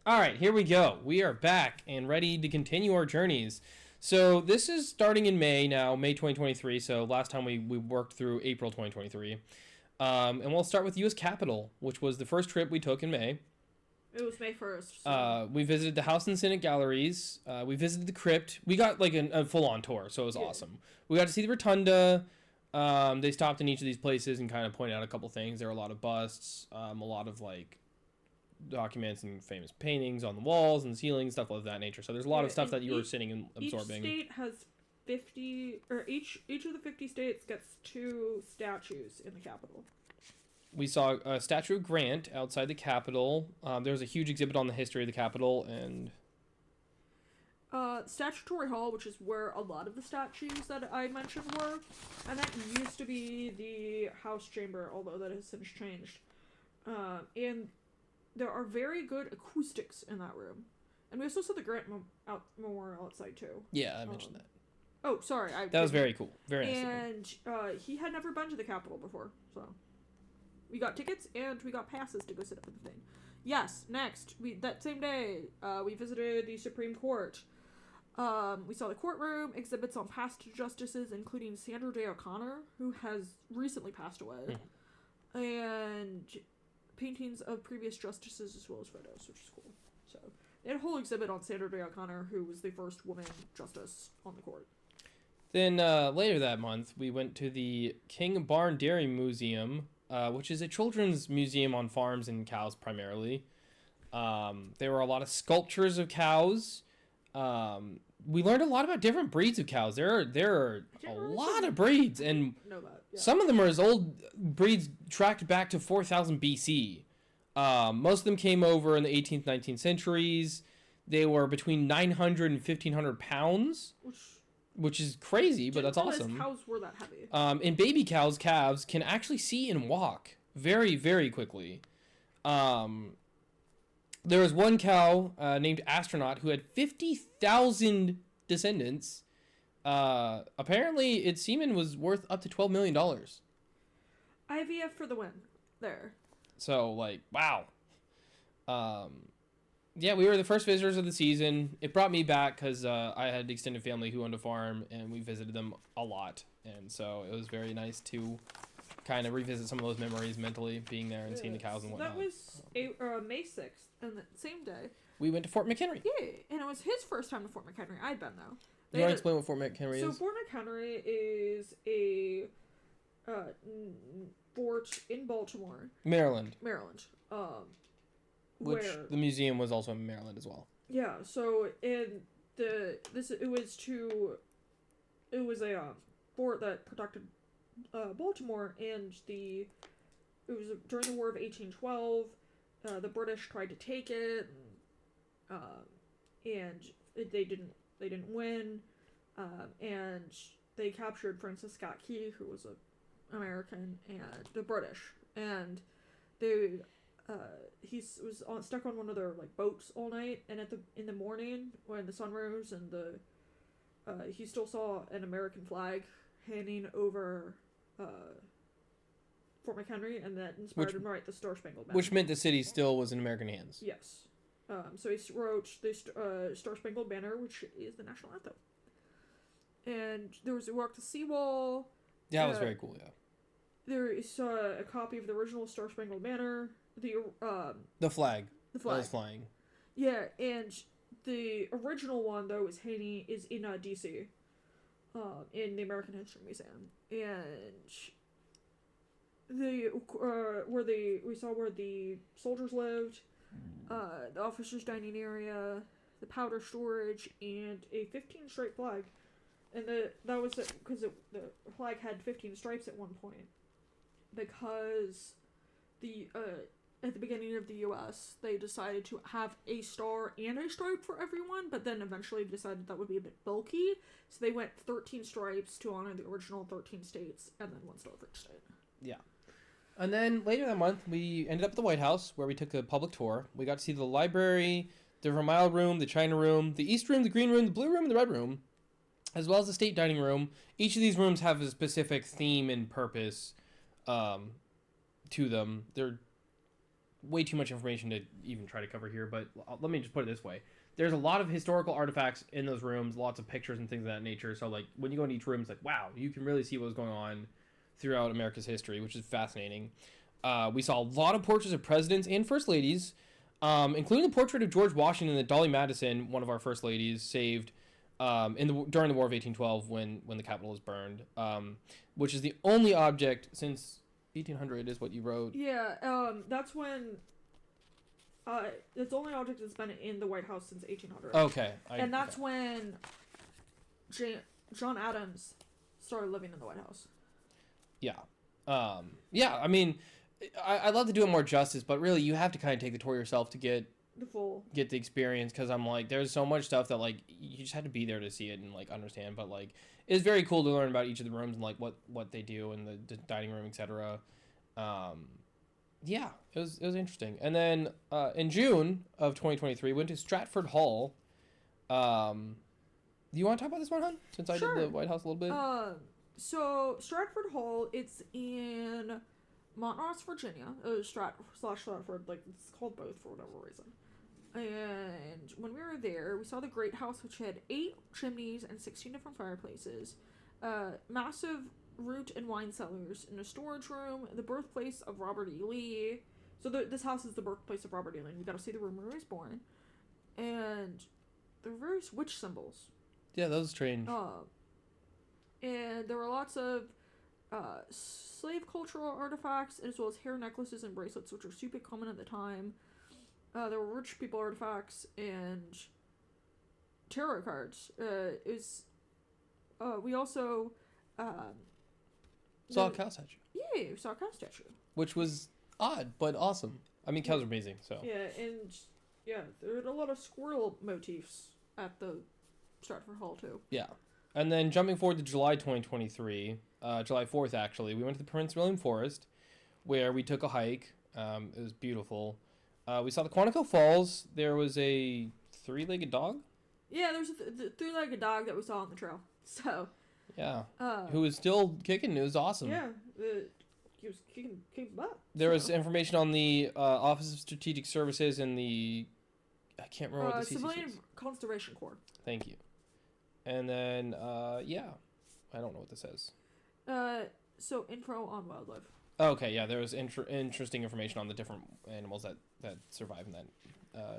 All right, here we go. We are back and ready to continue our journeys. So this is starting in May now, May 2023. So last time we worked through April 2023. And we'll start with U.S. Capitol, which was the first trip we took in May. It was May 1st. So. We visited the House and Senate galleries. We visited the crypt. We got like a full-on tour, so it was awesome. We got to see the rotunda. They stopped in each of these places and kind of pointed out a couple things. There were a lot of busts, a lot of like documents and famous paintings on the walls and ceilings, stuff of that nature. So there's a lot of stuff that you were sitting and absorbing. Each state has 50, or each of the 50 states gets 2 statues in the Capitol. We saw a statue of Grant outside the Capitol. There was a huge exhibit on the history of the Capitol and... Statutory Hall, which is where a lot of the statues that I mentioned were, and that used to be the House chamber, although that has since changed. And there are very good acoustics in that room. And we also saw the Grant Memorial outside, too. Yeah, I mentioned that. Oh, sorry. That was very cool. Very nice. And he had never been to the Capitol before, so... We got tickets, and we got passes to go sit up in the thing. Yes, next, that same day, we visited the Supreme Court. We saw the courtroom, exhibits on past justices, including Sandra Day O'Connor, who has recently passed away, and paintings of previous justices as well as photos, which is cool. So, they had a whole exhibit on Sandra Day O'Connor, who was the first woman justice on the court. Then, later that month, we went to the King Barn Dairy Museum, which is a children's museum on farms and cows primarily. There were a lot of sculptures of cows. We learned a lot about different breeds of cows. There are a lot of breeds, and some of them are as old breeds tracked back to 4000 BC. Most of them came over in the 18th, 19th centuries. They were between 900 and 1500 pounds. Which is crazy, but that's awesome. Cows were that heavy. And baby calves can actually see and walk very, very quickly. There was one cow named Astronaut who had 50,000 descendants. Apparently, its semen was worth up to $12 million. IVF for the win. There. So, like, wow. Yeah, we were the first visitors of the season. It brought me back because I had extended family who owned a farm, and we visited them a lot. And so it was very nice to kind of revisit some of those memories mentally, being there and seeing the cows and whatnot. That was May 6th, and the same day. We went to Fort McHenry. Yeah, and it was his first time to Fort McHenry. I'd been, though. You want to explain what Fort McHenry is? So Fort McHenry is a fort in Baltimore. Maryland. Which the museum was also in Maryland as well. Yeah, so it was a fort that protected Baltimore, and it was during the War of 1812. The British tried to take it, and they didn't win, and they captured Francis Scott Key, who was an American, and the British, and they. He was stuck on one of their boats all night, and in the morning when the sun rose and he still saw an American flag hanging over Fort McHenry, and that inspired him to write the Star Spangled Banner. Which meant the city still was in American hands. Yes. So he wrote the Star Spangled Banner, which is the national anthem. And there was a walk to seawall. Yeah, that was very cool. Yeah. There is a copy of the original Star Spangled Banner. The flag. That was flying. Yeah, and the original one though is in D.C. In the American History Museum, and we saw where the soldiers lived, the officers' dining area, the powder storage, and a 15-stripe flag, and that was because the flag had 15 stripes at one point, because at the beginning of the U.S., they decided to have a star and a stripe for everyone, but then eventually decided that would be a bit bulky, so they went 13 stripes to honor the original 13 states, and then one star for each state. Yeah. And then later that month, we ended up at the White House, where we took a public tour. We got to see the library, the Vermeil room, the China room, the East room, the Green room, the Blue room, and the Red room, as well as the State Dining room. Each of these rooms have a specific theme and purpose to them. They're way too much information to even try to cover here, but let me just put it this way. There's a lot of historical artifacts in those rooms, lots of pictures and things of that nature. So, like, when you go into each room, it's like, wow, you can really see what was going on throughout America's history, which is fascinating. We saw a lot of portraits of presidents and first ladies, including the portrait of George Washington that Dolly Madison, one of our first ladies, saved during the War of 1812 when the Capitol was burned, which is the only object since 1800 is what you wrote. Yeah, that's when. It's the only object that's been in the White House since 1800. Okay. And that's when John Adams started living in the White House. Yeah. Yeah, I mean, I'd love to do it more justice, but really you have to kind of take the tour yourself to get the experience, because I'm like, there's so much stuff that, like, you just have to be there to see it and, like, understand. But, like, it's very cool to learn about each of the rooms and, like, what they do in the dining room, etc. Yeah, it was interesting. And then in June of 2023, went to Stratford Hall. Do you want to talk about this one, hon? Since I did the White House a little bit. So Stratford Hall, it's in Montross, Virginia. Stratford, like, it's called both for whatever reason. And when we were there, we saw the Great House, which had 8 chimneys and 16 different fireplaces. Massive root and wine cellars in a storage room, the birthplace of Robert E. Lee. So this house is the birthplace of Robert E. Lee. We got to see the room where he was born, and there were various witch symbols. Yeah, that was strange. And there were lots of slave cultural artifacts, as well as hair necklaces and bracelets, which were super common at the time. There were rich people artifacts and tarot cards. We also saw a cow statue. Yeah, we saw a cow statue. Which was odd, but awesome. I mean, cows are amazing, so. Yeah, and there were a lot of squirrel motifs at the Stratford Hall, too. Yeah. And then jumping forward to July 2023, July 4th, actually, we went to the Prince William Forest, where we took a hike. It was beautiful. We saw the Quantico Falls. There was a 3-legged dog. Yeah, there was a 3-legged dog that we saw on the trail. So. Yeah. Who was still kicking. It was awesome. Yeah. He was kicking butt. There was information on the Office of Strategic Services and the... I can't remember what the CCC Civilian is. Conservation Corps. Thank you. And then, yeah. I don't know what this says. So, info on wildlife. Okay, yeah. There was interesting information on the different animals that survive in that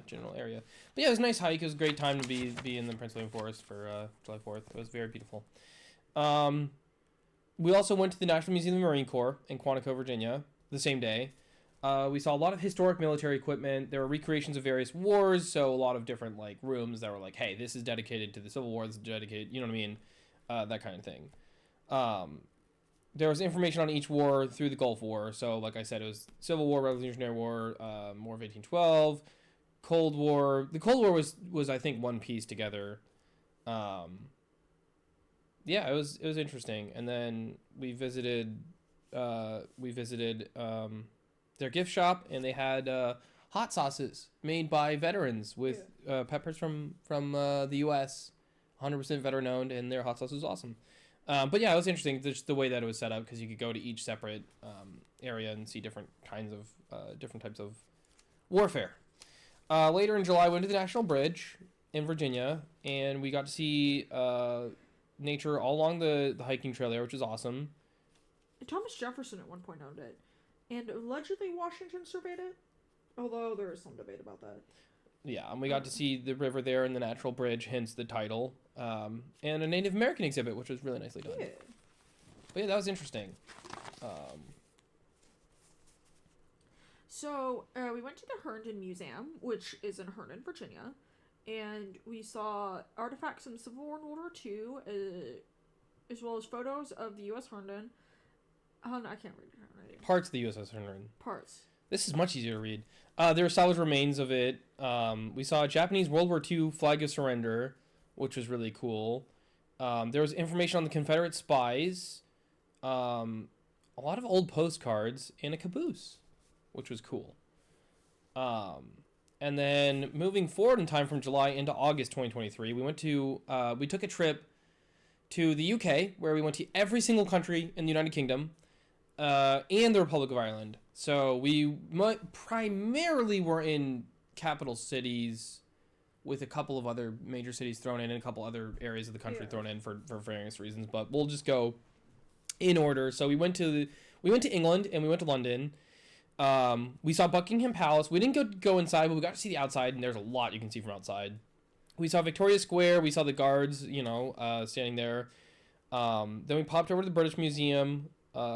general area. But yeah, it was a nice hike. It was a great time to be in the Prince William Forest for July 4th. It was very beautiful. We also went to the National Museum of the Marine Corps in Quantico, Virginia, the same day. We saw a lot of historic military equipment. There were recreations of various wars, so a lot of different, like, rooms that were like, hey, this is dedicated to the Civil War, this is dedicated, you know what I mean? That kind of thing. There was information on each war through the Gulf War. So, like I said, it was Civil War, Revolutionary War, War of 1812, Cold War. The Cold War was I think one piece together. Yeah, it was interesting. And then we visited their gift shop, and they had hot sauces made by veterans with peppers from the U.S. 100% veteran owned, and their hot sauce was awesome. But yeah, it was interesting just the way that it was set up, because you could go to each separate area and see different types of warfare. Later in July, we went to the National Bridge in Virginia, and we got to see nature all along the hiking trail there, which is awesome. Thomas Jefferson at one point owned it, and allegedly Washington surveyed it, although there is some debate about that. Yeah, and we got to see the river there and the natural bridge, hence the title, and a Native American exhibit, which was really nicely done. Yeah. But yeah, that was interesting. So we went to the Herndon Museum, which is in Herndon, Virginia, and we saw artifacts from Civil War and World War II, as well as photos of the U.S. Herndon. I can't read it. Parts of the USS Herndon. Parts. This is much easier to read. There were salvaged remains of it. We saw a Japanese World War II flag of surrender, which was really cool. There was information on the Confederate spies, a lot of old postcards, and a caboose, which was cool. And then moving forward in time from July into August 2023, we took a trip to the UK, where we went to every single country in the United Kingdom. and the Republic of Ireland. So we primarily were in capital cities, with a couple of other major cities thrown in and a couple other areas of the country thrown in for various reasons. But we'll just go in order. So we went to England and we went to London. We saw Buckingham Palace. We didn't go inside, but we got to see the outside, and there's a lot you can see from outside. We saw Victoria Square. We saw the guards, standing there. Then we popped over to the British Museum,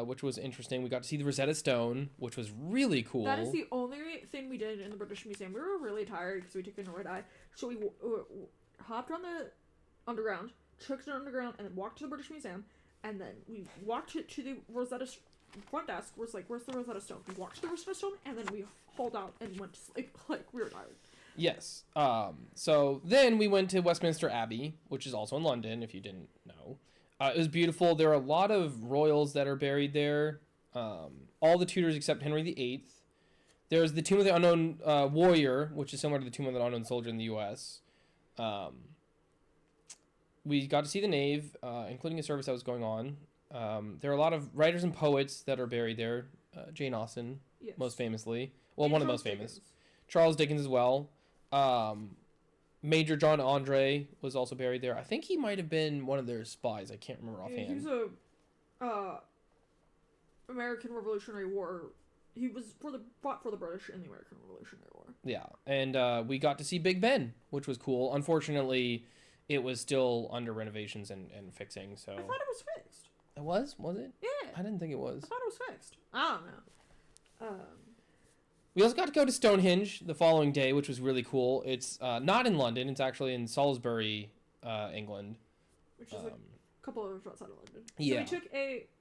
which was interesting. We got to see the Rosetta Stone, which was really cool. That is the only thing we did in the British Museum. We were really tired because we took the red eye. So we hopped on the underground, took the underground, and then walked to the British Museum. And then we walked to the Rosetta front desk. Was like, where's the Rosetta Stone? We walked to the Rosetta Stone, and then we hauled out and went to sleep. Like, we were tired. Yes. So then we went to Westminster Abbey, which is also in London, if you didn't know. It was beautiful. There are a lot of royals that are buried there. All the Tudors except Henry VIII. There's the Tomb of the Unknown Warrior, which is similar to the Tomb of the Unknown Soldier in the U.S. We got to see the nave, including a service that was going on. There are a lot of writers and poets that are buried there. Jane Austen, Yes. most famously. Well, And one of the Charles most famous. Dickens. Charles Dickens as well. Major John Andre was also buried there. I think he might have been one of their spies. I can't remember offhand. He was a American Revolutionary War. He was fought for the British in the American Revolutionary War. Yeah, and we got to see Big Ben, which was cool. Unfortunately, it was still under renovations and fixing. So I thought it was fixed. it was it? Yeah. I didn't think it was. I thought it was fixed. I don't know. We also got to go to Stonehenge the following day, which was really cool. It's not in London. It's actually in Salisbury, England. Which is a couple of hours outside of London. Yeah. So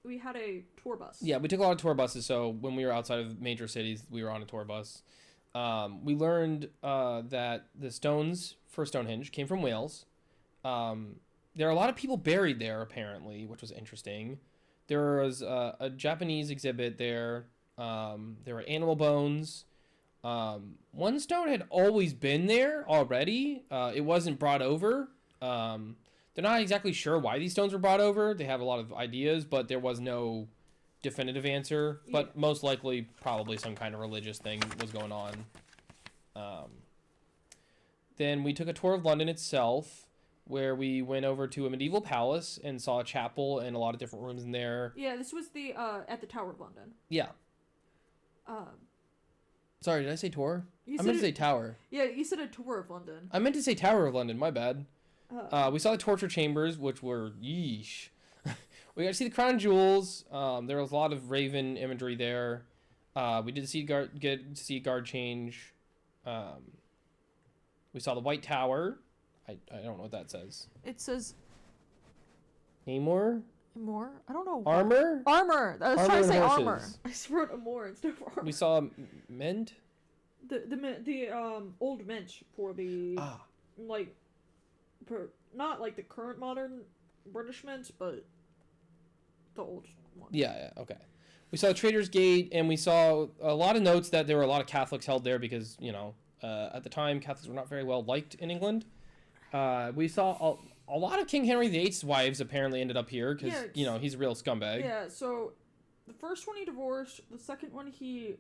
we had a tour bus. Yeah, we took a lot of tour buses. So when we were outside of major cities, we were on a tour bus. We learned that the stones for Stonehenge came from Wales. There are a lot of people buried there, apparently, which was interesting. There was a Japanese exhibit there. There were animal bones. One stone had always been there already. It wasn't brought over. They're not exactly sure why these stones were brought over. They have a lot of ideas, but there was no definitive answer. Yeah. But most likely, probably some kind of religious thing was going on. Then we took a tour of London itself, where we went over to a medieval palace and saw a chapel and a lot of different rooms in there. Yeah, this was the at the Tower of London. Yeah. Sorry, did I say tour? I meant to say tower. Yeah, you said a tour of London. I meant to say Tower of London, my bad. We saw the torture chambers, which were yeesh. We got to see the crown jewels. There was a lot of raven imagery there. We did get to see guard change. We saw the White Tower. I don't know what that says. It says Amor? more. I don't know. Armor? Armor. I was Armor trying to say and armor. horses. I just wrote more instead of armor. We saw Mend? The old mint for the like not like the current modern British mint, but the old one. Yeah, okay. We saw Trader's Gate, and we saw a lot of notes that there were a lot of Catholics held there because, at the time, Catholics were not very well liked in England. We saw a lot of King Henry VIII's wives apparently ended up here because, he's a real scumbag. Yeah, so the first one he divorced, the second one he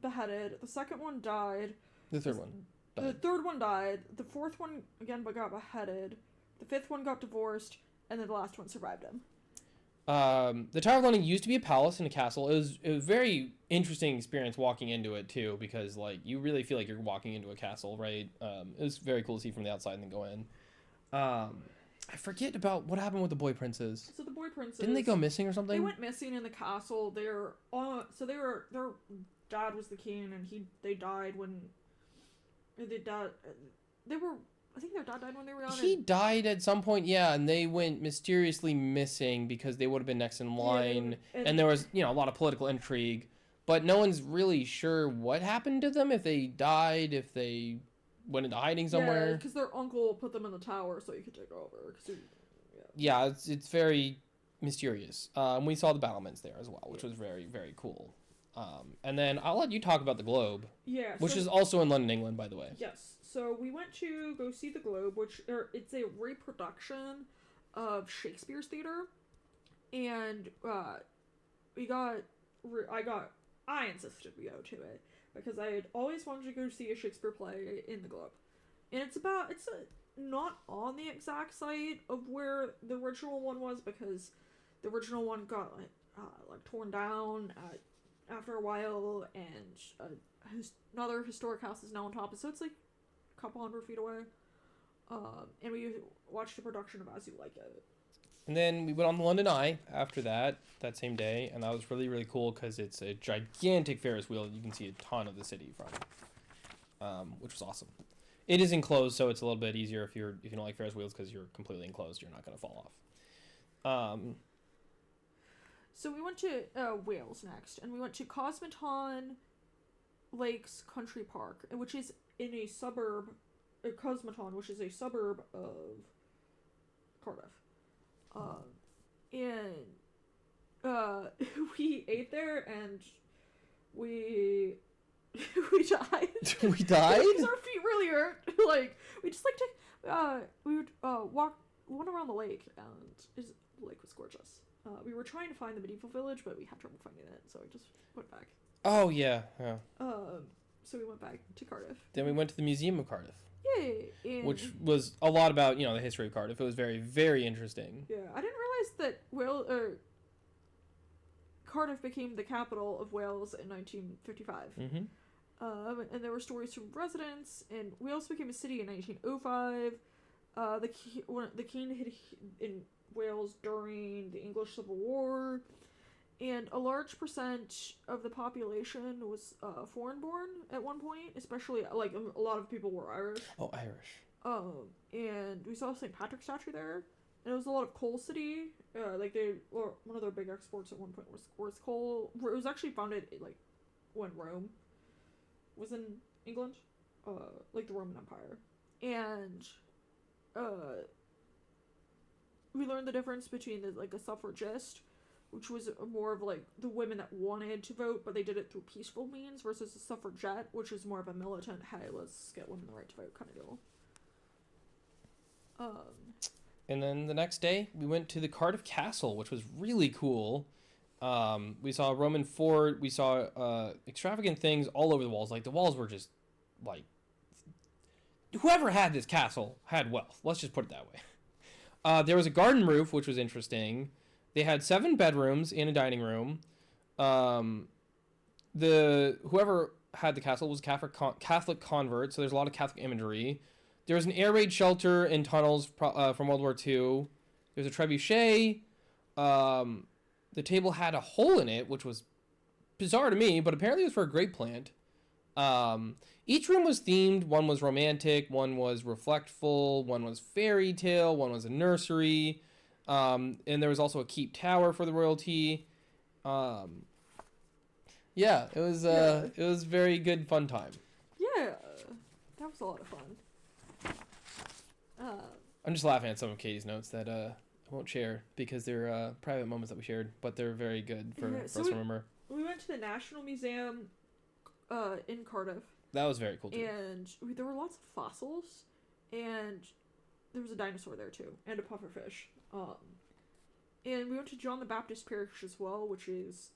beheaded, the second one died. The third one. The third one died. The fourth one, again, got beheaded. The fifth one got divorced, and then the last one survived him. The Tower of London used to be a palace and a castle. It was a very interesting experience walking into it too, because you really feel like you're walking into a castle, right? It was very cool to see from the outside and then go in. I forget about what happened with the boy princes. So the boy princes didn't they go missing or something? They went missing in the castle. Their dad was the king, and they died when they died. I think their dad died when they were young. He died at some point, yeah, and they went mysteriously missing because they would have been next in line, and there was, a lot of political intrigue, but no one's really sure what happened to them, if they died, if they went into hiding somewhere. Yeah, because their uncle put them in the tower so he could take over. Yeah, it's very mysterious. We saw the battlements there as well, which was very, very cool. And then I'll let you talk about the Globe. Yeah. Which is also in London, England, by the way. Yes. So we went to go see the Globe, it's a reproduction of Shakespeare's theater, and we got, I insisted we go to it because I had always wanted to go see a Shakespeare play in the Globe, and not on the exact site of where the original one was because the original one got like torn down after a while, and another historic house is now on top, so it's like a couple 100 feet away. And we watched a production of As You Like It. And then we went on the London Eye after that same day, and that was really, really cool because it's a gigantic Ferris wheel. You can see a ton of the city from, which was awesome. It is enclosed, so it's a little bit easier if you don't like Ferris wheels because you're completely enclosed. You're not going to fall off. So we went to Wales next, and we went to Cosmaton Lakes Country Park, which is in a suburb, Cosmaton, which is a suburb of Cardiff. We ate there, and we died. We died? Because our feet really hurt. Like, we just like to, we would walk around the lake, and the lake was gorgeous. We were trying to find the medieval village, but we had trouble finding it, so we just went back. Oh, yeah. So we went back to Cardiff. Then we went to the Museum of Cardiff. Yay! Which was a lot about, the history of Cardiff. It was very, very interesting. Yeah, I didn't realize that Cardiff became the capital of Wales in 1955. Mm-hmm. And there were stories from residents, and Wales became a city in 1905. The king hid in Wales during the English Civil War, and a large percent of the population was foreign-born at one point, especially, like, a lot of people were Irish. Oh, Irish. And we saw a St. Patrick's statue there, and it was a lot of coal city. One of their big exports at one point was coal. It was actually founded, like, when Rome was in England, like the Roman Empire. And, we learned the difference between a suffragist, which was more of like the women that wanted to vote, but they did it through peaceful means, versus a suffragette, which is more of a militant, hey, let's get women the right to vote kind of deal. And then the next day, we went to the Cardiff Castle, which was really cool. We saw a Roman fort. We saw extravagant things all over the walls. Like, the walls were just, like, whoever had this castle had wealth. Let's just put it that way. There was a garden roof, which was interesting. They had 7 bedrooms and a dining room. Whoever had the castle was a Catholic convert, so there's a lot of Catholic imagery. There was an air raid shelter and tunnels from World War II. There was a trebuchet. The table had a hole in it, which was bizarre to me, but apparently it was for a grape plant. Each room was themed. One was romantic, one was reflectful, one was fairy tale, one was a nursery. And there was also a keep tower for the royalty. Yeah, it was very good fun time. Yeah, that was a lot of fun. I'm just laughing at some of Katie's notes that I won't share because they're private moments that we shared, but they're very good for us to remember. We went to the National Museum in Cardiff. That was very cool too. And there were lots of fossils, and there was a dinosaur there too, and a pufferfish. And we went to John the Baptist Parish as well, which is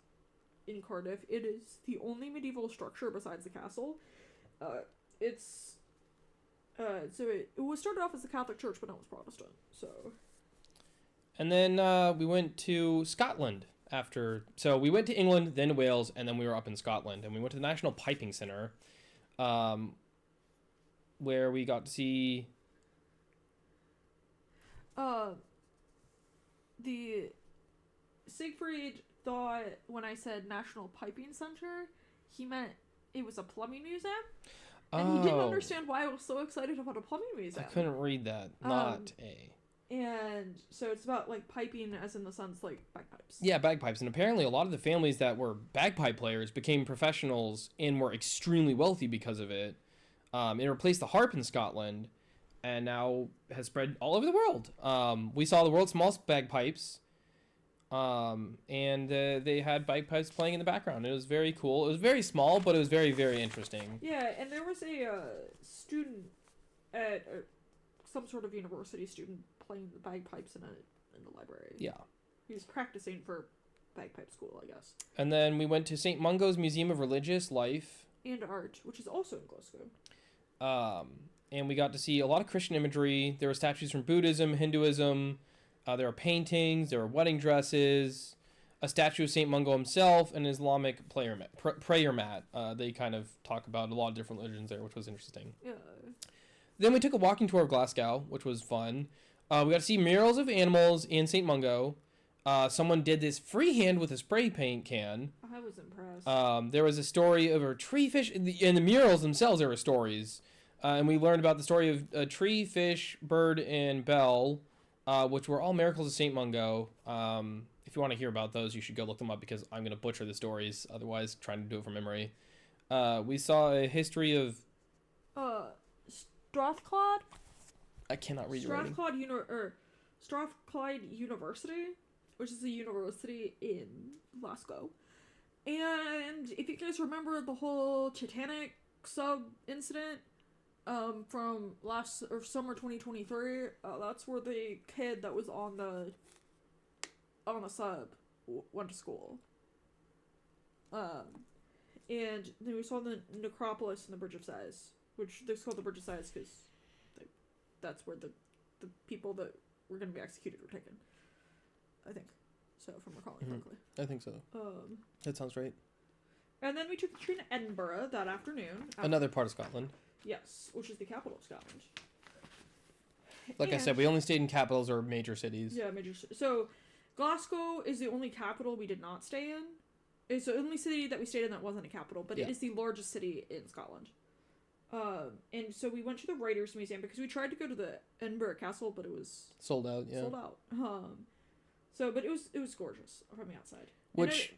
in Cardiff. It is the only medieval structure besides the castle. It was started off as a Catholic church, but now it's Protestant. So. And then we went to Scotland after. So we went to England, then to Wales, and then we were up in Scotland, and we went to the National Piping Center, where we got to see. The Siegfried thought when I said National Piping Center, he meant it was a plumbing museum. And he didn't understand why I was so excited about a plumbing museum. I couldn't read that. And so it's about, like, piping as in the sense, like, bagpipes. Yeah, bagpipes. And apparently a lot of the families that were bagpipe players became professionals and were extremely wealthy because of it. It replaced the harp in Scotland and now has spread all over the world. We saw the world's smallest bagpipes. And they had bagpipes playing in the background. It was very cool. It was very small, but it was very, very interesting. Yeah, and there was a student at some sort of university student playing the bagpipes in the library. Yeah. He was practicing for bagpipe school, I guess. And then we went to St. Mungo's Museum of Religious Life. And Art, which is also in Glasgow. And we got to see a lot of Christian imagery. There were statues from Buddhism, Hinduism. There were paintings. There were wedding dresses. A statue of St. Mungo himself, and an Islamic prayer mat. They kind of talk about a lot of different religions there, which was interesting. Yeah. Then we took a walking tour of Glasgow, which was fun. We got to see murals of animals in St. Mungo. Someone did this freehand with a spray paint can. I was impressed. There was a story of a tree fish. In the murals themselves, there were stories. And we learned about the story of a tree, fish, bird, and bell, which were all miracles of St. Mungo. If you want to hear about those, you should go look them up because I'm going to butcher the stories. Otherwise, trying to do it from memory. We saw a history of... Strathclyde? I cannot read your writing. Strathclyde University, which is a university in Glasgow. And if you guys remember the whole Titanic sub incident from summer 2023, that's where the kid that was on the sub went to school. And then we saw the necropolis and the Bridge of Sighs, which they're called the Bridge of Sighs because that's where the people that were going to be executed were taken. I think. So, if I'm recalling correctly. I think so. That sounds right. And then we took the train to Edinburgh that afternoon. Another part of Scotland. Yes, which is the capital of Scotland. Like I said, we only stayed in capitals or major cities. Yeah, major cities. So, Glasgow is the only capital we did not stay in. It's the only city that we stayed in that wasn't a capital, but it is the largest city in Scotland. And so we went to the Writers' Museum because we tried to go to the Edinburgh Castle, but it was sold out. Yeah, sold out. But it was gorgeous from the outside. Which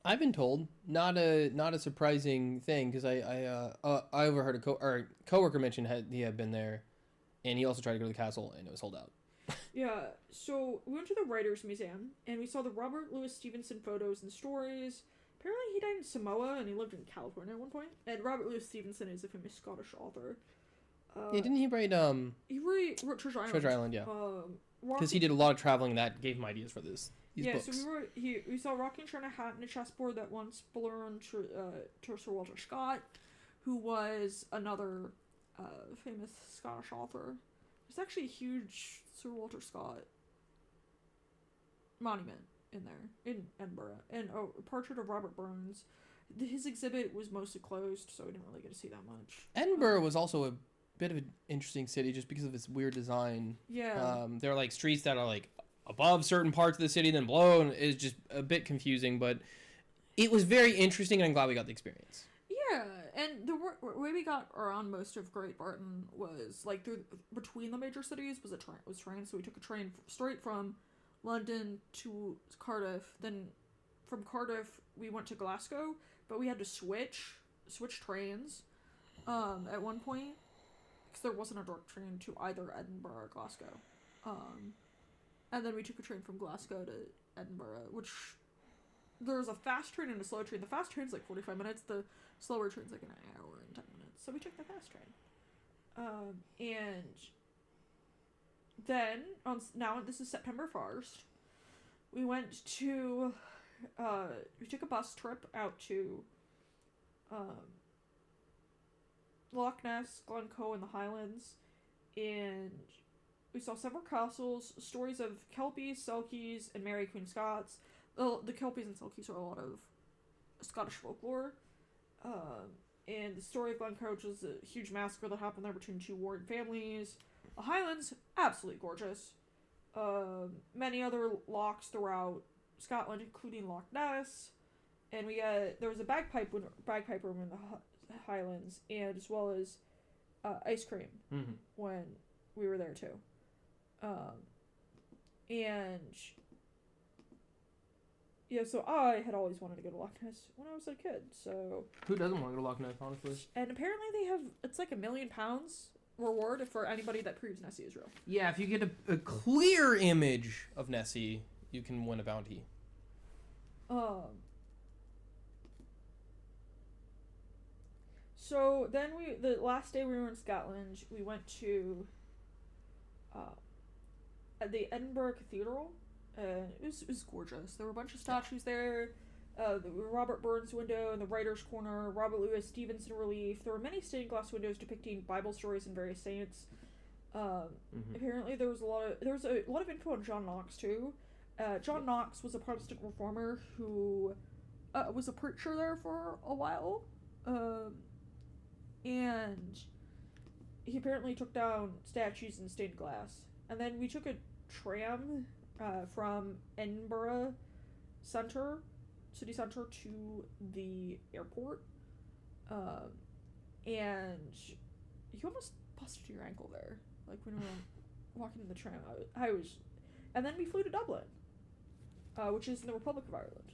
I've been told not a surprising thing because I overheard a coworker mention he had been there, and he also tried to go to the castle and it was sold out. Yeah, so we went to the Writers' Museum and we saw the Robert Louis Stevenson photos and stories. Apparently he died in Samoa and he lived in California at one point. And Robert Louis Stevenson is a famous Scottish author. Didn't he write He wrote Treasure Island. Treasure Island, yeah. Because he did a lot of traveling that gave him ideas for these books. So we saw Rocking Chair and a Hat and a chessboard that once belonged to Sir Walter Scott, who was another famous Scottish author. There's actually a huge Sir Walter Scott monument in there, in Edinburgh. And a portrait of Robert Burns. His exhibit was mostly closed, so we didn't really get to see that much. Edinburgh was also a bit of an interesting city just because of its weird design. Yeah. There are like streets that are like above certain parts of the city, then below, and it's just a bit confusing, but it was very interesting, and I'm glad we got the experience. Yeah, and the way we got around most of Great Britain was like between the major cities was train. So we took a train straight from London to Cardiff. Then from Cardiff we went to Glasgow, but we had to switch trains at one point because there wasn't a direct train to either Edinburgh or Glasgow. And then we took a train from Glasgow to Edinburgh, which there's a fast train and a slow train. The fast train's like 45 minutes. The slower train's like an hour and 10 minutes. So we took the fast train. And then, now this is September 1st, we went to, we took a bus trip out to Loch Ness, Glencoe, and the Highlands. And we saw several castles, stories of Kelpies, Selkies, and Mary Queen Scots. The Kelpies and Selkies are a lot of Scottish folklore. And the story of Glencoe, which was a huge massacre that happened there between two warring families. The Highlands, absolutely gorgeous. Many other lochs throughout Scotland, including Loch Ness. And there was a bagpipe room in the Highlands, and as well as ice cream when we were there too. And yeah, so I had always wanted to go to Loch Ness when I was a kid, so... Who doesn't want to go to Loch Ness, honestly? And apparently it's like £1 million reward for anybody that proves Nessie is real. Yeah, if you get a clear image of Nessie, you can win a bounty. So then the last day we were in Scotland, we went to the Edinburgh Cathedral, It was gorgeous. There were a bunch of statues there. The Robert Burns window in the writer's corner, Robert Louis Stevenson relief. There were many stained glass windows depicting Bible stories and various saints. Apparently, there was a lot of info on John Knox too. John Knox was a Protestant reformer who was a preacher there for a while, and he apparently took down statues in stained glass. And then we took a tram from Edinburgh city centre to the airport, and you almost busted your ankle there, like when we were walking in the tram. I was, and then we flew to Dublin, which is in the Republic of Ireland.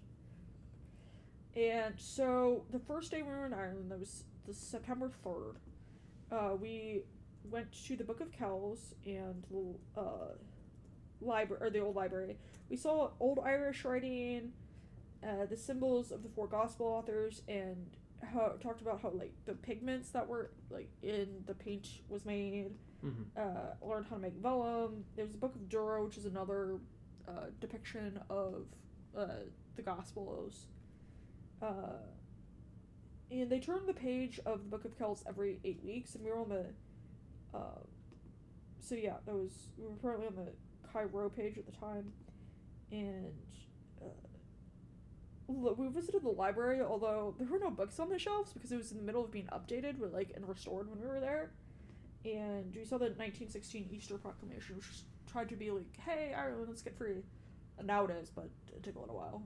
And so the first day we were in Ireland, that was the September 3rd, we went to the Book of Kells and the library, or the old library. We saw old Irish writing, the symbols of the four gospel authors, and how talked about how like the pigments that were like in the paint was made. Learned how to make vellum. There was the Book of Dura, which is another depiction of the gospels. And they turned the page of the Book of Kells every 8 weeks, and we were on the so yeah, we were currently on the Cairo page at the time, and we visited the library, although there were no books on the shelves because it was in the middle of being updated and restored when we were there. And we saw the 1916 Easter Proclamation, which tried to be like, hey, Ireland, let's get free. And now it is, but it took a little while.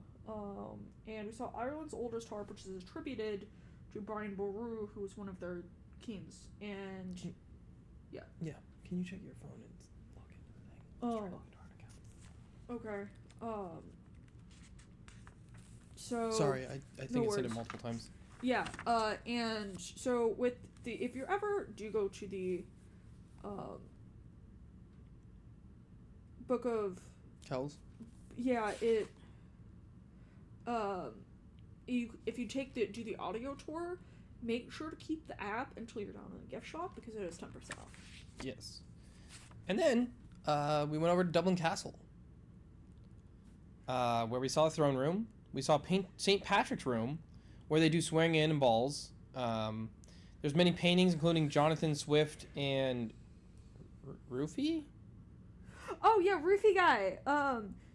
And we saw Ireland's oldest harp, which is attributed to Brian Boru, who was one of their kings. And yeah. Can you check your phone and log into the thing? Try logging into our account. Okay. So sorry, I think it said it multiple times. Yeah. And so with if you ever do go to the Book of Kells? Yeah, if you do the audio tour, make sure to keep the app until you're down in the gift shop because it is 10% off. Yes. And then we went over to Dublin Castle, where we saw the throne room. We saw St. Patrick's room, where they do swearing in and balls. There's many paintings, including Jonathan Swift and Rufy. Oh yeah, Rufy guy.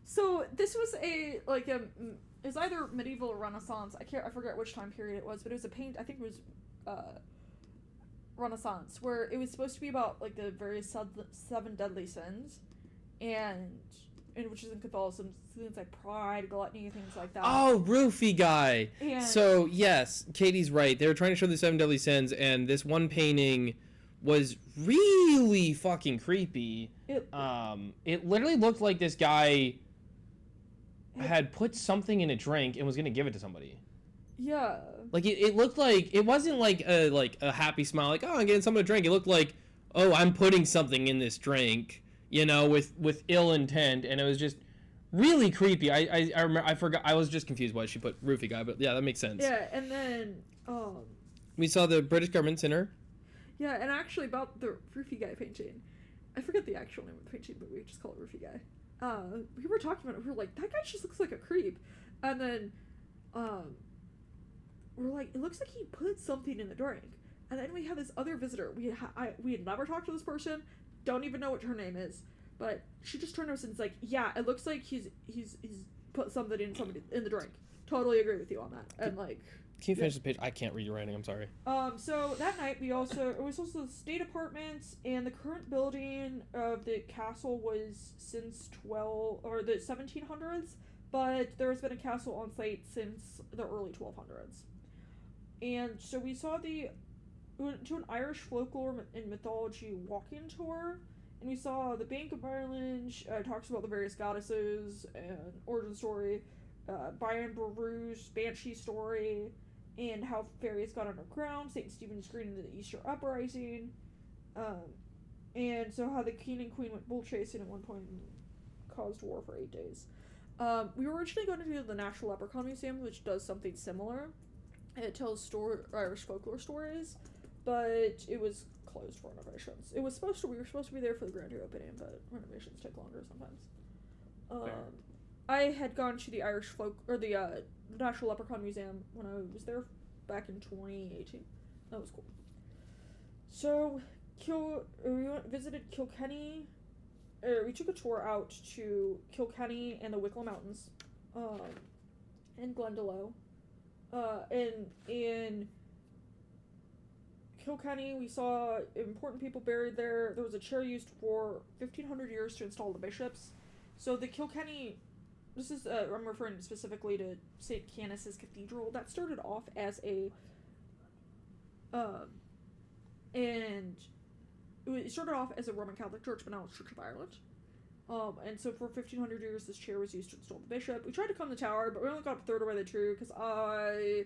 So this was it's either medieval or Renaissance. I forget which time period it was, but it was I think it was Renaissance, where it was supposed to be about like the various seven deadly sins, and which is in Catholicism, things like pride, gluttony, things like that. Oh, Rufy guy. And so yes, Katie's right. They were trying to show the seven deadly sins, and this one painting was really fucking creepy. It literally looked like this guy had put something in a drink and was gonna give it to somebody. Yeah. Like it looked like it wasn't like a happy smile, like, oh, I'm getting someone a drink. It looked like, oh, I'm putting something in this drink, with ill intent, and it was just really creepy. I remember, I forgot, I was just confused why she put Roofie guy, but yeah, that makes sense. Yeah, and then we saw the British government center. Yeah, and actually about the Roofie guy painting, I forget the actual name of the painting, but we just call it Roofie guy. We were talking about it. We were like, that guy just looks like a creep, and then we're like, it looks like he put something in the drink. And then we had this other visitor. We had never talked to this person. Don't even know what her name is. But she just turned to us and was like, yeah, it looks like he's put something in the drink. Totally agree with you on that. And like, can you finish the page? I can't read your writing. I'm sorry. So that night it was also the state apartments, and the current building of the castle was since the 1700s, but there has been a castle on site since the early 1200s. And so we went to an Irish folklore and mythology walking tour, and we saw the Bank of Ireland, talks about the various goddesses and origin story, Brian Boru's Banshee story, and how fairies got underground, St. Stephen's Green in the Easter Uprising, and so how the king and queen went bull chasing at one point and caused war for 8 days. We were originally going to do the National Leprechaun Museum, which does something similar. It tells Irish folklore stories, but it was closed for renovations. We were supposed to be there for the grand opening, but renovations take longer sometimes. I had gone to the Irish folk or the National Leprechaun Museum when I was there back in 2018. That was cool. So, visited Kilkenny. We took a tour out to Kilkenny and the Wicklow Mountains, in Glendalough. In Kilkenny, we saw important people buried there. There was a chair used for 1,500 years to install the bishops. So the Kilkenny, this is I'm referring specifically to St. Canice's Cathedral. That started off as a, and it started off as a Roman Catholic church, but now it's Church of Ireland. And so for 1,500 years, this chair was used to install the bishop. We tried to climb the tower, but we only got a third of the way through because I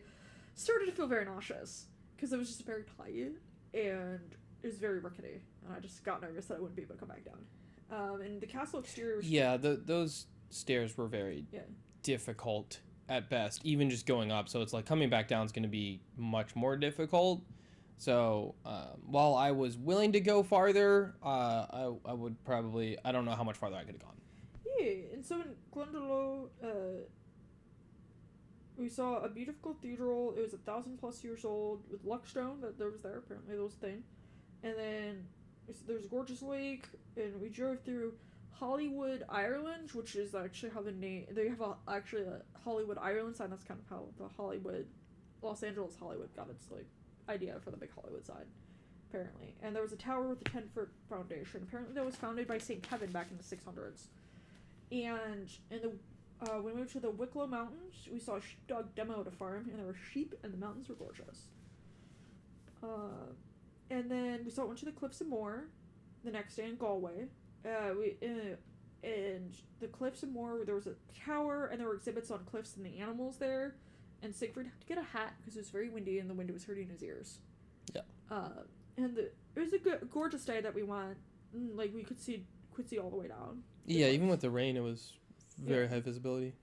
started to feel very nauseous because it was just very tight and it was very rickety, and I just got nervous that I wouldn't be able to come back down. And the castle exterior was those stairs were very difficult at best, even just going up. So it's like coming back down is going to be much more difficult. So while I was willing to go farther, I would probably, I don't know how much farther I could have gone. Yeah, and so in Glendalough, we saw a beautiful cathedral. It was 1,000+ years old with luckstone that was there. Apparently, that was a thing. And then there's a gorgeous lake, and we drove through Hollywood, Ireland, which is actually how they have actually a Hollywood, Ireland sign. That's kind of how the Los Angeles Hollywood got its idea for the big Hollywood sign, apparently. And there was a tower with a 10-foot foundation. Apparently, that was founded by St. Kevin back in the 600s. And when we went to the Wicklow Mountains, we saw a sheepdog demo at a farm, and there were sheep, and the mountains were gorgeous. And then we went to the Cliffs of Moher the next day in Galway. And the Cliffs of Moher, there was a tower, and there were exhibits on cliffs and the animals there. And Siegfried had to get a hat because it was very windy, and the wind was hurting his ears. Yeah. And it was a gorgeous day that we went. Like we could see all the way down. Yeah, even with the rain, it was very high visibility.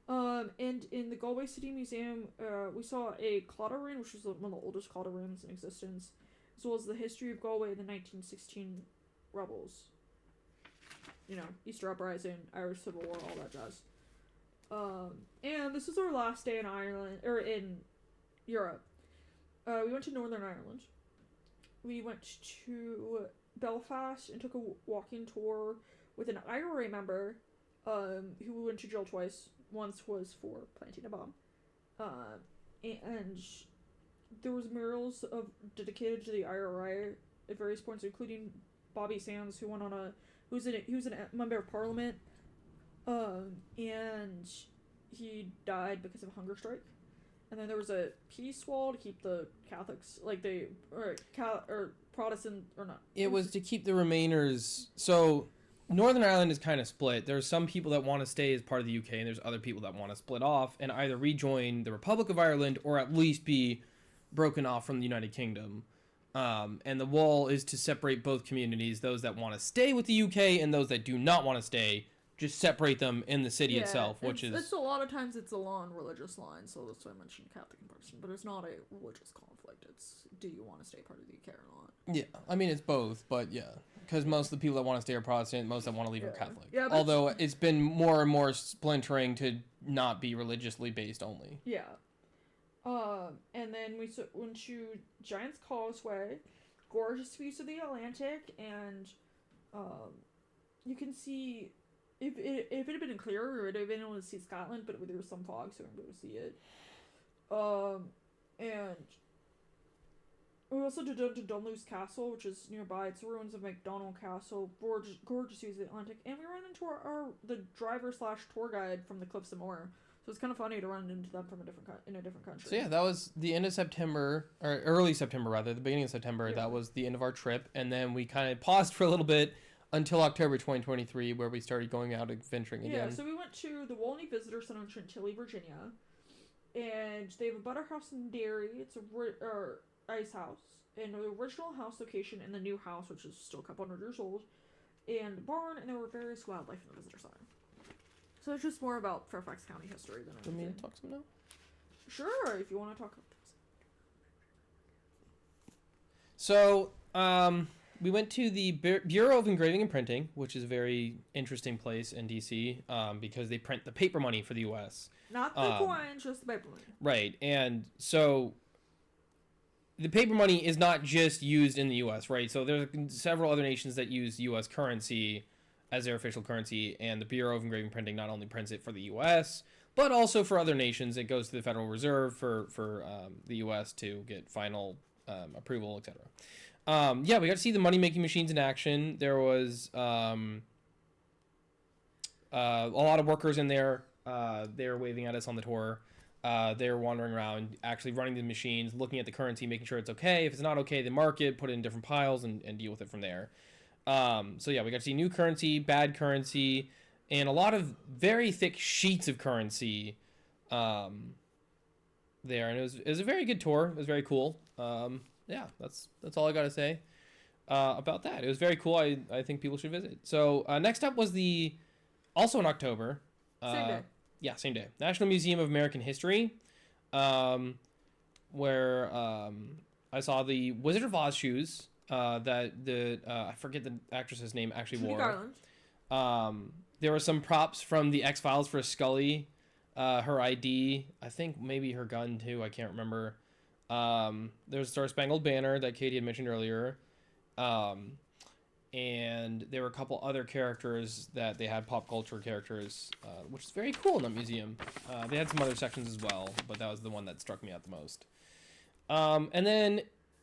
And in the Galway City Museum, we saw a claddagh rune, which was one of the oldest claddagh runes in existence, as well as the history of Galway and the 1916 rebels. Easter Uprising, Irish Civil War, all that jazz. And this is our last day in Ireland, or in Europe. We went to Northern Ireland. We went to Belfast and took a walking tour with an IRA member, who went to jail twice. Once was for planting a bomb. And there was murals dedicated to the IRA at various points, including Bobby Sands, who was a member of Parliament. And he died because of a hunger strike. And then there was a peace wall to keep the Catholics, or Protestant, or not. It was to keep the Remainers. So Northern Ireland is kind of split. There's some people that want to stay as part of the UK, and there's other people that want to split off and either rejoin the Republic of Ireland or at least be broken off from the United Kingdom. And the wall is to separate both communities, those that want to stay with the UK and those that do not want to stay. Just separate them in the city itself, which is... It's a lot of times it's along religious lines, so that's why I mentioned Catholic and Protestant, but it's not a religious conflict. It's, do you want to stay part of the UK or not? Yeah, I mean, it's both, but yeah. Because most of the people that want to stay are Protestant, most that want to leave are Catholic. Yeah, although it's been more and more splintering to not be religiously based only. Yeah. And then we went to Giant's Causeway, gorgeous views of the Atlantic, and you can see... If it had been clearer, we would have been able to see Scotland, but there was some fog, so we weren't able to see it. And we also did to Dunluce Castle, which is nearby. It's the ruins of MacDonald Castle, gorgeous views of the Atlantic. And we ran into the driver/tour guide from the Cliffs of Moher. So it's kind of funny to run into them from in a different country. So yeah, that was the end of September, or early September rather, the beginning of September. Yeah. That was the end of our trip, and then we kind of paused for a little bit. Until October 2023, where we started going out adventuring again. Yeah, so we went to the Walney Visitor Center in Chantilly, Virginia, and they have a butter house and dairy. It's a ice house, and the original house location and the new house, which is still a couple hundred years old, and barn, and there were various wildlife in the visitor center. So it's just more about Fairfax County history than anything. Do you want me to talk some now? Sure, if you want to talk about this. So, We went to the Bureau of Engraving and Printing, which is a very interesting place in DC, because they print the paper money for the U.S. Not the coins, just the paper money. Right, and so the paper money is not just used in the U.S., right? So there's several other nations that use U.S. currency as their official currency, and the Bureau of Engraving and Printing not only prints it for the U.S., but also for other nations. It goes to the Federal Reserve for the U.S. to get final approval, etc. Yeah, we got to see the money-making machines in action. There was a lot of workers in there. They were waving at us on the tour. They were wandering around, actually running the machines, looking at the currency, making sure it's okay. If it's not okay, they mark it, put it in different piles, and deal with it from there. So yeah, we got to see new currency, bad currency, and a lot of very thick sheets of currency there. And it was a very good tour. It was very cool. Yeah, that's all I got to say about that. It was very cool. I think people should visit. So next up was also in October. Same day. Yeah, same day. National Museum of American History, where I saw the Wizard of Oz shoes that I forget the actress's name actually Judy wore. Garland. There were some props from the X-Files for Scully, her ID, I think maybe her gun too, I can't remember. There's a Star Spangled Banner that Katie had mentioned earlier. And there were a couple other characters that they had, pop culture characters, which is very cool in that museum. They had some other sections as well, but that was the one that struck me out the most. And then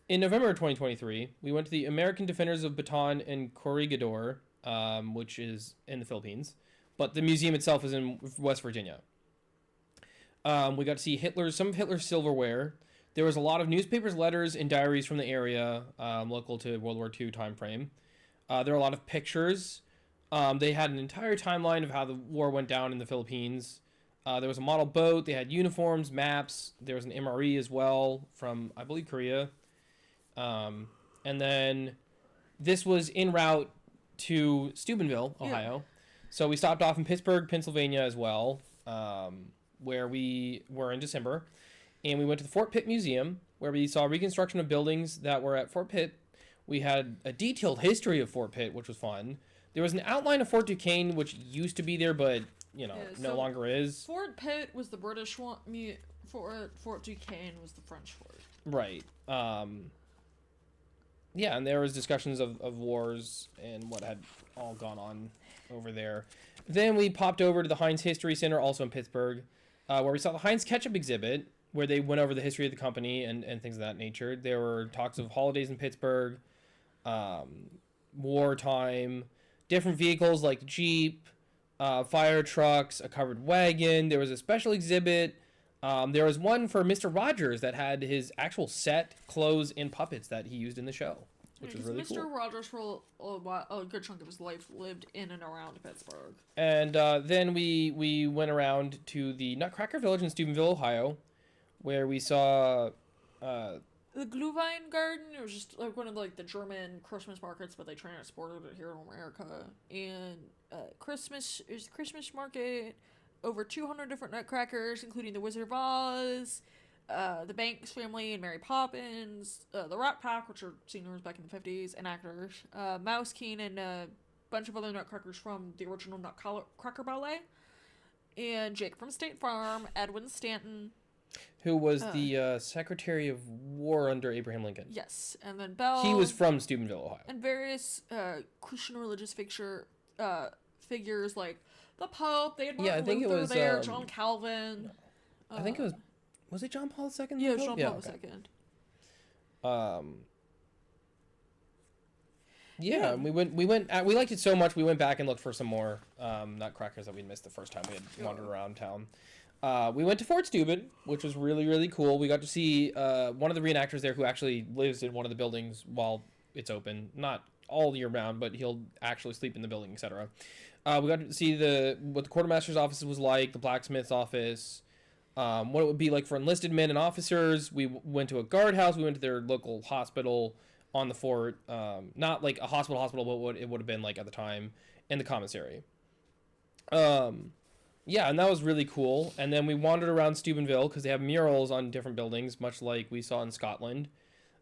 in November of 2023, we went to the American Defenders of Bataan and Corregidor, which is in the Philippines, but the museum itself is in West Virginia. We got to see some of Hitler's silverware. There was a lot of newspapers, letters, and diaries from the area, local to World War II time frame. There were a lot of pictures. They had an entire timeline of how the war went down in the Philippines. There was a model boat. They had uniforms, maps. There was an MRE as well from, I believe, Korea. And then this was en route to Steubenville, Ohio. Yeah. So we stopped off in Pittsburgh, Pennsylvania as well, where we were in December. And we went to the Fort Pitt Museum, where we saw reconstruction of buildings that were at Fort Pitt. We had a detailed history of Fort Pitt, which was fun. There was an outline of Fort Duquesne, which used to be there, but, no longer is. Fort Pitt was the British one. Fort Duquesne was the French fort. Right. Yeah, and there was discussions of wars and what had all gone on over there. Then we popped over to the Heinz History Center, also in Pittsburgh, where we saw the Heinz Ketchup exhibit, where they went over the history of the company and things of that nature. There were talks of holidays in Pittsburgh, wartime, different vehicles like Jeep, fire trucks, a covered wagon. There was a special exhibit. There was one for Mr. Rogers that had his actual set, clothes, and puppets that he used in the show, which was really cool. Mr. Rogers, for a good chunk of his life, lived in and around Pittsburgh. And then we went around to the Nutcracker Village in Steubenville, Ohio, where we saw the Glühwein Garden. It was just like one of the German Christmas markets, but they transported it here to America. And Christmas market, over 200 different nutcrackers, including the Wizard of Oz, the Banks family and Mary Poppins, the Rat Pack, which are seniors back in the 50s, and actors, Mouse King, and a bunch of other nutcrackers from the original Nutcracker Ballet, and Jake from State Farm, Edwin Stanton, who was the Secretary of War under Abraham Lincoln. Yes, and then Bell. He was from Steubenville, Ohio. And various Christian religious figures like the Pope. They had Martin Luther there, John Calvin. I think it was it John Paul II? Yeah, John Paul II. Yeah, we liked it so much we went back and looked for some more nutcrackers that we missed the first time we had wandered around town. We went to Fort Steuben, which was really, really cool. We got to see one of the reenactors there who actually lives in one of the buildings while it's open. Not all year round, but he'll actually sleep in the building, etc. We got to see what the quartermaster's office was like, the blacksmith's office, what it would be like for enlisted men and officers. We went to a guardhouse. We went to their local hospital on the fort. Not like a hospital, but what it would have been like at the time, and the commissary. Yeah, and that was really cool. And then we wandered around Steubenville because they have murals on different buildings, much like we saw in Scotland.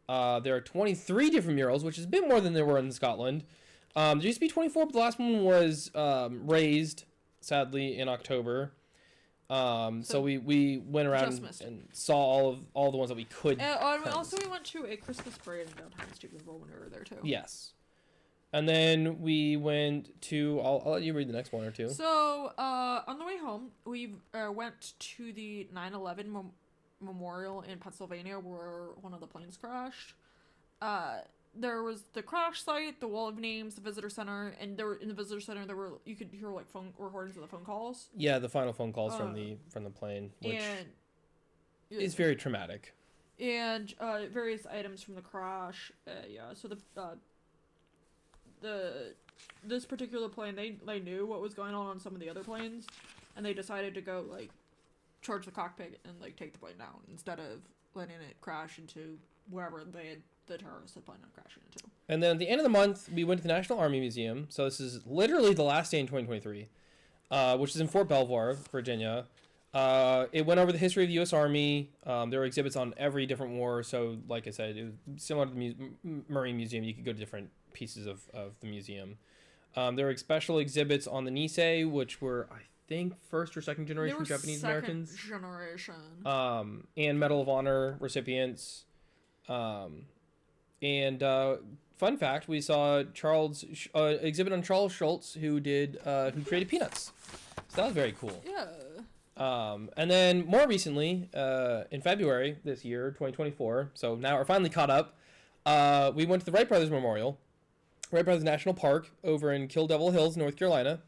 There are 23 different murals, which is a bit more than there were in Scotland. There used to be 24, but the last one was raised, sadly, in October. So we went around and saw all the ones that we could. Also, we went to a Christmas parade in downtown Steubenville when we were there too. Yes. And then we went to. I'll let you read the next one or two. So, on the way home, we went to the 9/11 memorial in Pennsylvania where one of the planes crashed. There was the crash site, the wall of names, the visitor center, and in the visitor center you could hear like phone recordings of the phone calls. Yeah, the final phone calls from the plane, which is very traumatic. And various items from the crash. So this particular plane, they knew what was going on some of the other planes, and they decided to go like charge the cockpit and like take the plane down instead of letting it crash into wherever the terrorists had planned on crashing into. And then at the end of the month, we went to the National Army Museum. So this is literally the last day in 2023, which is in Fort Belvoir, Virginia. It went over the history of the U.S. Army. There were exhibits on every different war. So, like I said, it was similar to the Marine Museum. You could go to different pieces of the museum. There were special exhibits on the Nisei, which were, I think, first or second generation Japanese Americans. Generation. And Medal of Honor recipients. And fun fact, we saw exhibit on Charles Schultz, who created Peanuts. So that was very cool. Yeah. And then more recently, in February this year, 2024, so now we're finally caught up, we went to the Wright Brothers Memorial, Wright Brothers National Park over in Kill Devil Hills, North Carolina.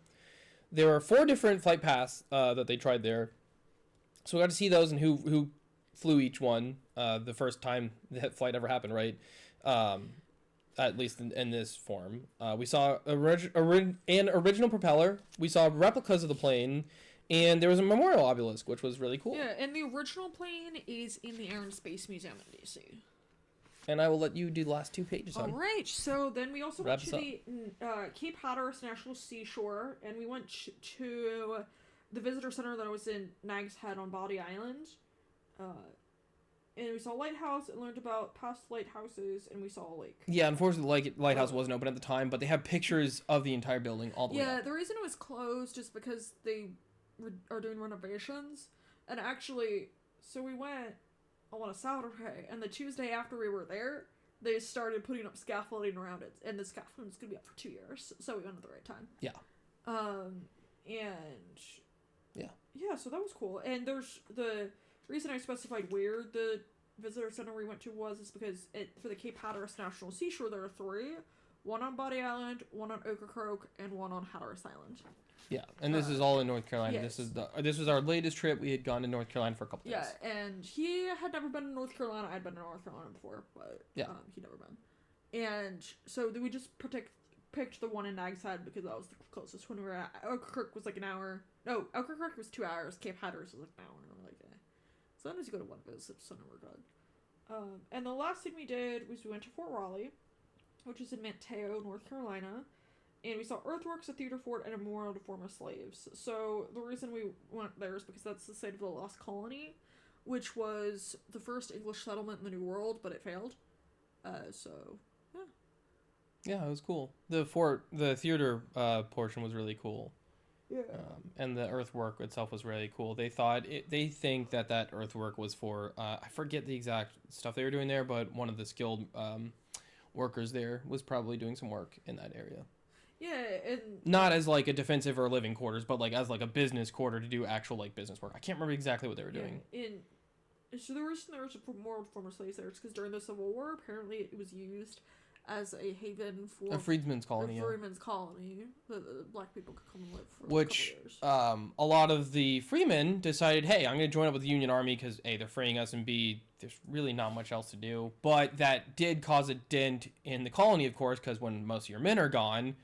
There were 4 different flight paths that they tried there. So we got to see those and who flew each one the first time that flight ever happened, right? At least in this form. We saw an original propeller. We saw replicas of the plane. And there was a memorial obelisk, which was really cool. Yeah, and the original plane is in the Air and Space Museum in D.C. And I will let you do the last 2 pages. All right, so then we also went to the Cape Hatteras National Seashore, and we went to the visitor center that was in Nag's Head on Body Island. And we saw a lighthouse and learned about past lighthouses, and we saw a lake. Yeah, unfortunately, the lighthouse wasn't open at the time, but they have pictures of the entire building all the way up. Yeah, the reason it was closed is because they are doing renovations. And actually, so we went on a Saturday, and the Tuesday after we were there, they started putting up scaffolding around it, and the scaffolding's going to be up for 2 years, so we went at the right time. Yeah. Yeah, so that was cool. And there's the reason I specified where the visitor center we went to is because for the Cape Hatteras National Seashore, there are 3. One on Body Island, one on Ocracoke, and one on Hatteras Island. Yeah, and this is all in North Carolina. Yes. This was our latest trip. We had gone to North Carolina for a couple days. Yeah, and he had never been to North Carolina. I'd been to North Carolina before, but he'd never been. And so we just picked the one in Nag's Head because that was the closest when we were at. Ocracoke was like an hour. No, Ocracoke was 2 hours. Cape Hatteras was like an hour. And I'm like, eh. So then as you go to one visit, so we're good. And the last thing we did was we went to Fort Raleigh, which is in Manteo, North Carolina. And we saw earthworks, a theater fort, and a memorial to former slaves. So the reason we went there is because that's the site of the Lost Colony, which was the first English settlement in the New World, but it failed. Yeah, it was cool. The theater portion was really cool. Yeah. And the earthwork itself was really cool. They think that earthwork was for, I forget the exact stuff they were doing there, but one of the skilled workers there was probably doing some work in that area. Yeah, and not as like a defensive or living quarters, but like as like a business quarter to do actual like business work. I can't remember exactly what they were doing. So the reason there was more former slaves there is because during the Civil War, apparently it was used as a haven for a freedmen's colony. The black people could come and live for a couple years. A lot of the freemen decided, hey, I'm going to join up with the Union Army because A, they're freeing us, and B, there's really not much else to do. But that did cause a dent in the colony, of course, because when most of your men are gone,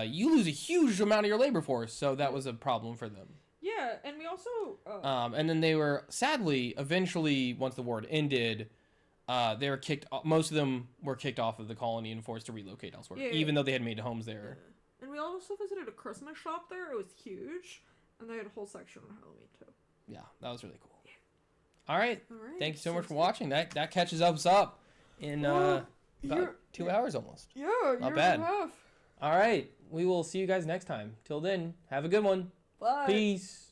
you lose a huge amount of your labor force, so that was a problem for them. Yeah, and we also... and then they were, sadly, eventually, once the war ended, they were most of them were kicked off of the colony and forced to relocate elsewhere, even though they had made homes there. Yeah. And we also visited a Christmas shop there. It was huge, and they had a whole section on Halloween, too. Yeah, that was really cool. Yeah. All right. Thank you so much for watching. That catches us up in Well, about 2 hours almost. Yeah, Not year bad. and a half. All right. We will see you guys next time. Till then, have a good one. Bye. Peace.